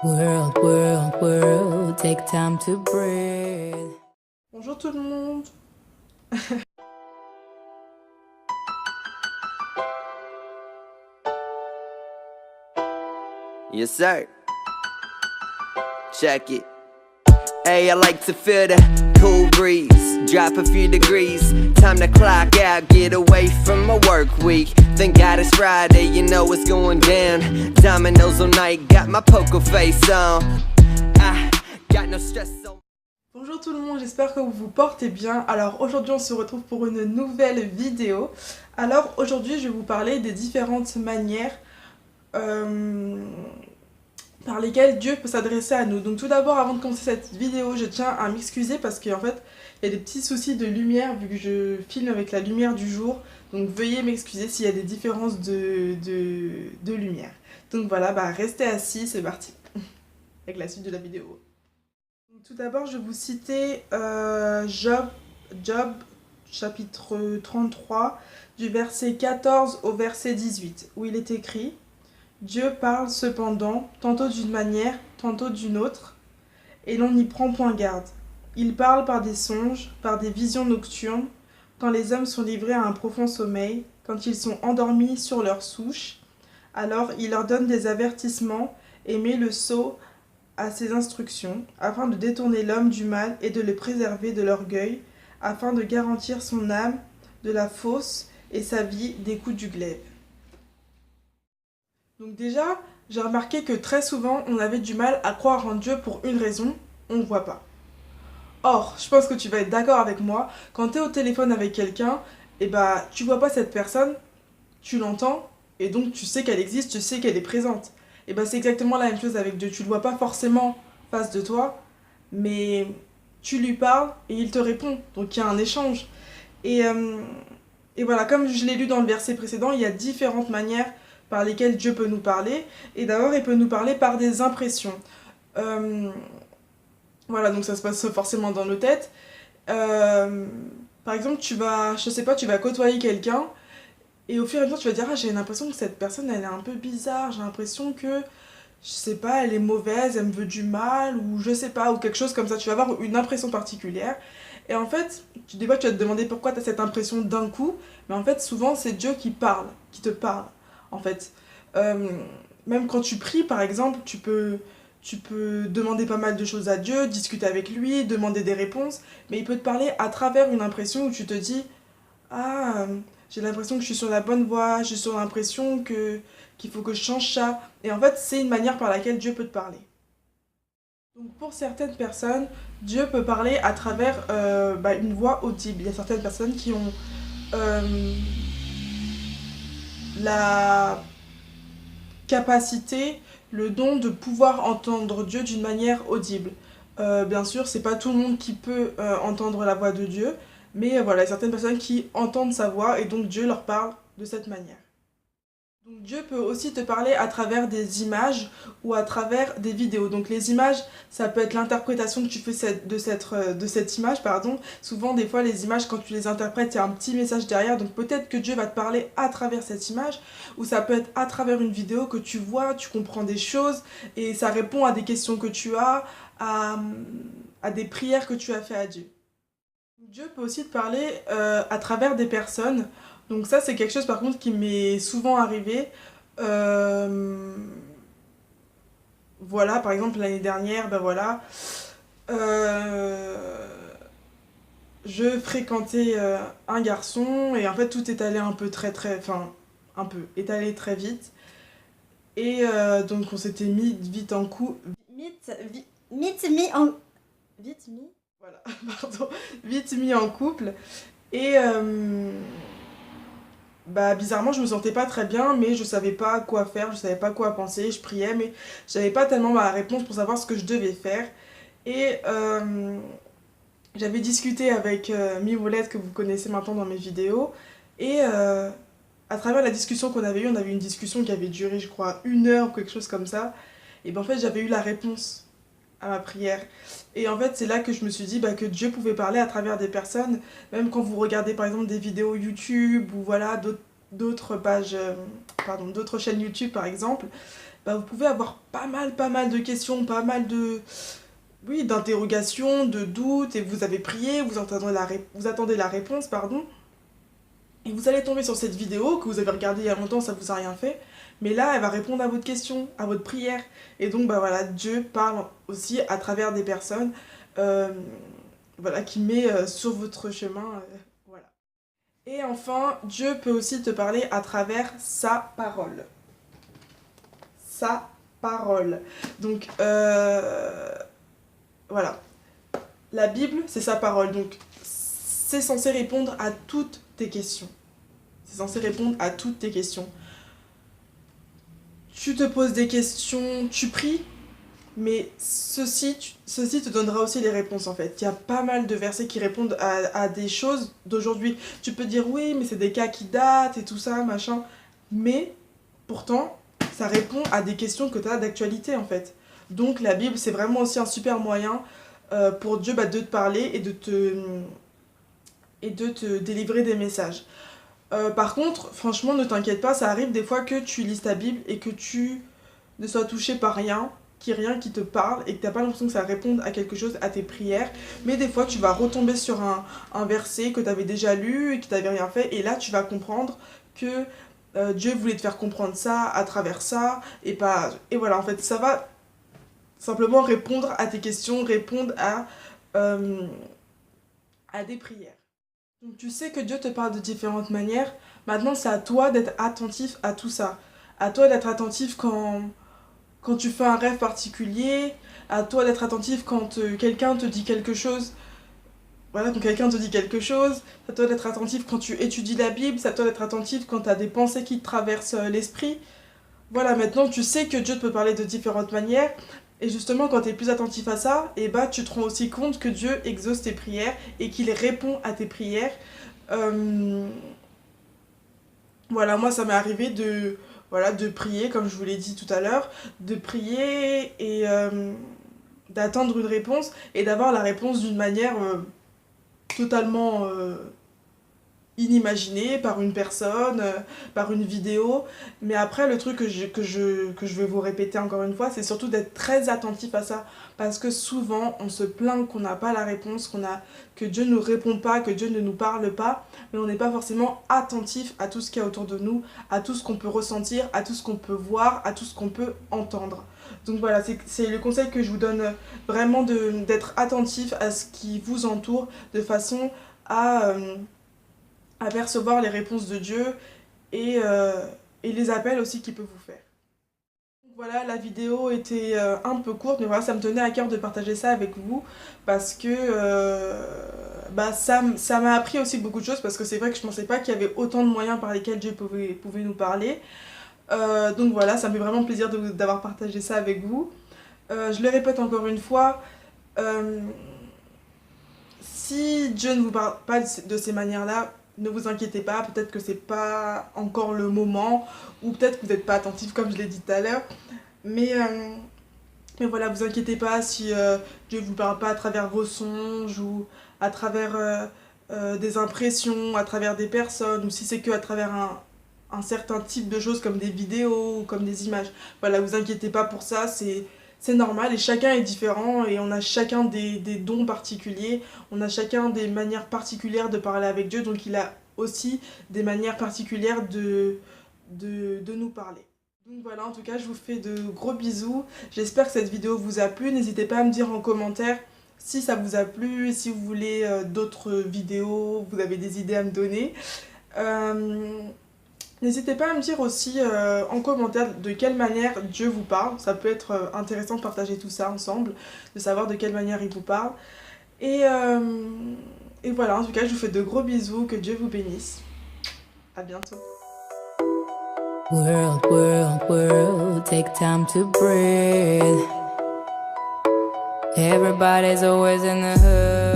World, world, world, take time to breathe. Bonjour tout le monde. Yes, sir. Check it. Hey, I like to feel the cool breeze. Drop a few degrees. Time to clock out, get away from my work week. Thank God it's Friday, you know it's going down. Dominoes all night, got my poker face on. I got no stress on. Bonjour tout le monde, j'espère que vous vous portez bien. Alors aujourd'hui on se retrouve pour une nouvelle vidéo. Alors aujourd'hui je vais vous parler des différentes manières par lesquelles Dieu peut s'adresser à nous. Donc tout d'abord, avant de commencer cette vidéo, je tiens à m'excuser parce qu'en fait il y a des petits soucis de lumière vu que je filme avec la lumière du jour. Donc veuillez m'excuser s'il y a des différences de lumière. Donc voilà, restez assis, c'est parti avec la suite de la vidéo. Tout d'abord, je vais vous citer Job chapitre 33 du verset 14 au verset 18 où il est écrit: Dieu parle cependant, tantôt d'une manière, tantôt d'une autre, et l'on n'y prend point garde. Il parle par des songes, par des visions nocturnes, quand les hommes sont livrés à un profond sommeil, quand ils sont endormis sur leur souche. Alors il leur donne des avertissements et met le sceau à ses instructions, afin de détourner l'homme du mal et de le préserver de l'orgueil, afin de garantir son âme de la fausse et sa vie des coups du glaive. Donc déjà, j'ai remarqué que très souvent, on avait du mal à croire en Dieu pour une raison: on ne voit pas. Or, je pense que tu vas être d'accord avec moi, quand tu es au téléphone avec quelqu'un, tu vois pas cette personne, tu l'entends, et donc tu sais qu'elle existe, tu sais qu'elle est présente. C'est exactement la même chose avec Dieu. Tu le vois pas forcément face de toi, mais tu lui parles et il te répond. Donc il y a un échange. Et voilà, comme je l'ai lu dans le verset précédent, il y a différentes manières par lesquelles Dieu peut nous parler. Et d'abord, il peut nous parler par des impressions. Voilà, donc ça se passe forcément dans nos têtes. Par exemple, tu vas côtoyer quelqu'un, et au fur et à mesure, tu vas dire: ah, j'ai l'impression que cette personne, elle est un peu bizarre, j'ai l'impression que, je sais pas, elle est mauvaise, elle me veut du mal, ou je sais pas, ou quelque chose comme ça. Tu vas avoir une impression particulière. Et en fait, des fois, tu vas te demander pourquoi tu as cette impression d'un coup, mais en fait, souvent, c'est Dieu qui parle, qui te parle, en fait. Même quand tu pries, par exemple, tu peux demander pas mal de choses à Dieu, discuter avec lui, demander des réponses, mais il peut te parler à travers une impression où tu te dis: ah, j'ai l'impression que je suis sur la bonne voie, j'ai sur l'impression qu'il faut que je change ça. Et en fait, c'est une manière par laquelle Dieu peut te parler. Donc pour certaines personnes, Dieu peut parler à travers une voix audible. Il y a certaines personnes qui ont la capacité, le don de pouvoir entendre Dieu d'une manière audible. Bien sûr, c'est pas tout le monde qui peut entendre la voix de Dieu, mais voilà, il y a certaines personnes qui entendent sa voix et donc Dieu leur parle de cette manière. Donc Dieu peut aussi te parler à travers des images ou à travers des vidéos. Donc les images, ça peut être l'interprétation que tu fais de cette image, pardon. Souvent, des fois, les images, quand tu les interprètes, il y a un petit message derrière. Donc peut-être que Dieu va te parler à travers cette image, ou ça peut être à travers une vidéo que tu vois, tu comprends des choses, et ça répond à des questions que tu as, à des prières que tu as fait à Dieu. Dieu peut aussi te parler à travers des personnes. Donc ça, c'est quelque chose par contre qui m'est souvent arrivé. Voilà, par exemple l'année dernière, je fréquentais un garçon, et en fait tout est allé un peu est allé très vite. Et donc on s'était mis vite en couple. Voilà, pardon, vite mis en couple. Et bizarrement, je me sentais pas très bien, mais je savais pas quoi faire, je savais pas quoi penser. Je priais, mais j'avais pas tellement ma réponse pour savoir ce que je devais faire. Et j'avais discuté avec Mivolette, que vous connaissez maintenant dans mes vidéos. Et à travers la discussion qu'on avait eue, on avait eu une discussion qui avait duré, je crois, 1 heure ou quelque chose comme ça. Et en fait, j'avais eu la réponse à ma prière. Et en fait, c'est là que je me suis dit que Dieu pouvait parler à travers des personnes, même quand vous regardez par exemple des vidéos YouTube ou voilà d'autres pages, d'autres chaînes YouTube par exemple. vous pouvez avoir pas mal de questions, pas mal de... Oui, d'interrogations, de doutes, et vous avez prié, vous attendez la réponse, pardon. Et vous allez tomber sur cette vidéo que vous avez regardée il y a longtemps, ça vous a rien fait. Mais là, elle va répondre à votre question, à votre prière. Et donc, voilà, Dieu parle aussi à travers des personnes, qui met sur votre chemin, voilà. Et enfin, Dieu peut aussi te parler à travers sa parole. Sa parole. Donc, voilà. La Bible, c'est sa parole. Donc, c'est censé répondre à toutes tes questions. C'est censé répondre à toutes tes questions. Tu te poses des questions, tu pries, mais ceci te donnera aussi les réponses en fait. Il y a pas mal de versets qui répondent à des choses d'aujourd'hui. Tu peux dire oui, mais c'est des cas qui datent et tout ça, machin. Mais pourtant, ça répond à des questions que tu as d'actualité en fait. Donc la Bible, c'est vraiment aussi un super moyen pour Dieu de te parler et de te délivrer des messages. Par contre, franchement, ne t'inquiète pas, ça arrive des fois que tu lises ta Bible et que tu ne sois touché par rien qui te parle et que tu n'as pas l'impression que ça réponde à quelque chose, à tes prières. Mais des fois, tu vas retomber sur un verset que tu avais déjà lu et qui t'avait rien fait. Et là, tu vas comprendre que Dieu voulait te faire comprendre ça à travers ça. Et voilà, en fait, ça va simplement répondre à tes questions, répondre à des prières. Donc tu sais que Dieu te parle de différentes manières. Maintenant, c'est à toi d'être attentif à tout ça. À toi d'être attentif quand tu fais un rêve particulier. À toi d'être attentif quand quelqu'un te dit quelque chose. Voilà, quand quelqu'un te dit quelque chose. C'est à toi d'être attentif quand tu étudies la Bible. C'est à toi d'être attentif quand tu as des pensées qui te traversent l'esprit. Voilà, maintenant tu sais que Dieu te peut parler de différentes manières. Et justement, quand tu es plus attentif à ça, tu te rends aussi compte que Dieu exauce tes prières et qu'il répond à tes prières. Voilà, moi ça m'est arrivé de prier, comme je vous l'ai dit tout à l'heure, de prier et d'attendre une réponse et d'avoir la réponse d'une manière totalement inimaginée par une personne, par une vidéo. Mais après, le truc que je vais vous répéter encore une fois, c'est surtout d'être très attentif à ça. Parce que souvent, on se plaint qu'on n'a pas la réponse, que Dieu ne nous répond pas, que Dieu ne nous parle pas. Mais on n'est pas forcément attentif à tout ce qu'il y a autour de nous, à tout ce qu'on peut ressentir, à tout ce qu'on peut voir, à tout ce qu'on peut entendre. Donc voilà, c'est le conseil que je vous donne, vraiment d'être attentif à ce qui vous entoure, de façon à percevoir les réponses de Dieu et les appels aussi qu'il peut vous faire. Donc voilà, la vidéo était un peu courte, mais voilà, ça me tenait à cœur de partager ça avec vous parce que ça m'a appris aussi beaucoup de choses, parce que c'est vrai que je ne pensais pas qu'il y avait autant de moyens par lesquels Dieu pouvait nous parler. Donc voilà, ça me fait vraiment plaisir d'avoir partagé ça avec vous. Je le répète encore une fois, si Dieu ne vous parle pas de ces manières-là, ne vous inquiétez pas, peut-être que c'est pas encore le moment, ou peut-être que vous n'êtes pas attentif comme je l'ai dit tout à l'heure. Mais voilà, vous inquiétez pas si Dieu ne vous parle pas à travers vos songes, ou à travers des impressions, à travers des personnes, ou si c'est que à travers un certain type de choses comme des vidéos ou comme des images. Voilà, vous inquiétez pas pour ça, c'est normal et chacun est différent et on a chacun des dons particuliers, on a chacun des manières particulières de parler avec Dieu, donc il a aussi des manières particulières de nous parler. Donc voilà, en tout cas je vous fais de gros bisous, j'espère que cette vidéo vous a plu, n'hésitez pas à me dire en commentaire si ça vous a plu, si vous voulez d'autres vidéos, vous avez des idées à me donner. N'hésitez pas à me dire aussi en commentaire de quelle manière Dieu vous parle. Ça peut être intéressant de partager tout ça ensemble, de savoir de quelle manière il vous parle. Et voilà, en tout cas, je vous fais de gros bisous, que Dieu vous bénisse. À bientôt. World, world, world, take time to breathe. Everybody's always in the hood.